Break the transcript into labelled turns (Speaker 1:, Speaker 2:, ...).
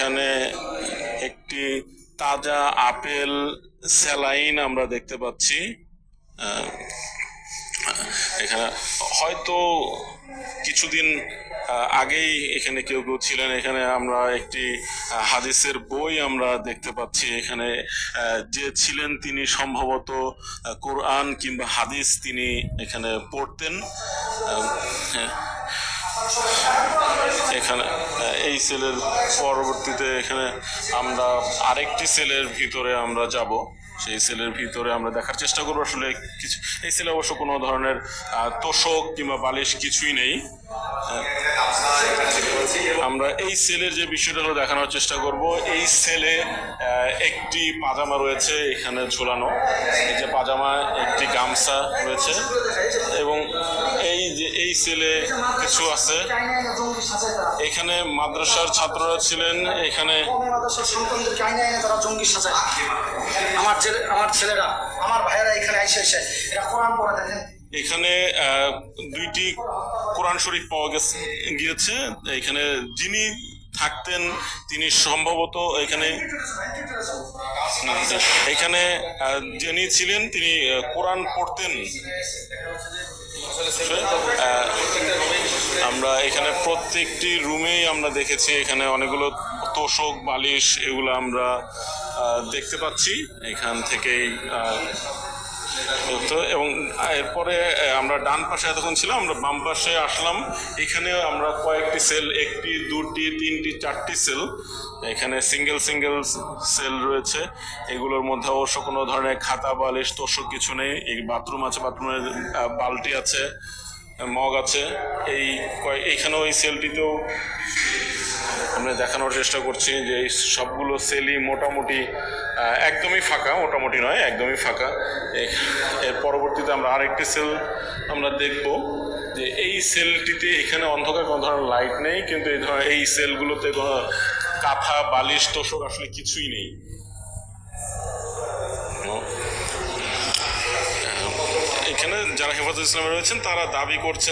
Speaker 1: এখানে একটি তাজা আপেল স্যালাইন আমরা দেখতে পাচ্ছি। এখানে হয়তো কিছুদিন আগেই এখানে কেউ কেউ ছিলেন। এখানে আমরা একটি হাদিসের বই আমরা দেখতে পাচ্ছি। এখানে যে ছিলেন তিনি সম্ভবত কোরআন কিংবা হাদিস তিনি এখানে পড়তেন। এখানে এই সেলের পরবর্তীতে এখানে আমরা আরেকটি সেলের ভিতরে আমরা যাব। সেই সেলের ভিতরে আমরা দেখার চেষ্টা করবো আসলে কিছু। এই সেলে অবশ্য কোনো ধরনের তোষক কিংবা বালিশ কিছুই নেই। আমরা এই সেলের যে বিষয়টা হলো দেখানোর চেষ্টা করব। এই সেলে একটি পাজামা রয়েছে এখানে ঝুলানো, এই যে পাজামা, একটি গামছা রয়েছে, এবং এই যে এই সেলে কিছু আছে। এখানে মাদ্রাসার ছাত্ররা ছিলেন। এখানে
Speaker 2: আমার ছেলেরা, আমার ভাইয়েরা এখানে এসে এরা কোরআন পড়ে দেখেন।
Speaker 1: এখানে দুইটি কোরআন শরীফ পাওয়া গিয়েছে। এখানে যিনি থাকতেন তিনি সম্ভবত এখানে যিনি ছিলেন তিনি কোরআন পড়তেন। আমরা এখানে প্রত্যেকটি রুমেই আমরা দেখেছি এখানে অনেকগুলো তোষক বালিশ এগুলো আমরা দেখতে পাচ্ছি এখান থেকেই। এবং এরপরে আমরা ডান পাশে এতক্ষণ ছিলাম, আমরা বাম পাশে আসলাম। এখানে আমরা কয়েকটি সেল, একটি, দুটি, তিনটি, চারটি সেল, এখানে সিঙ্গেল সেল রয়েছে। এগুলোর মধ্যে অবশ্য কোনো ধরনের খাতা বালিশ তোষক কিছু নেই। এই বাথরুম আছে, বাথরুমের বালতি আছে, মগ আছে। এইখানেও এই সেলটিতেও আমরা দেখানোর চেষ্টা করছি যে এই সবগুলো সেলই মোটামুটি একদমই ফাঁকা, মোটামুটি নয় একদমই ফাঁকা। এর পরবর্তীতে আমরা আরেকটি সেল আমরা দেখব যে এই সেলটিতে এখানে অন্ধকার, কোনো ধরনের লাইট নেই, কিন্তু এই সেলগুলোতে কোনো কাঁথা বালিশ তোষক আসলে কিছুই নেই। এখানে যারা হেফাজত ইসলামে রয়েছেন তারা দাবি করছেন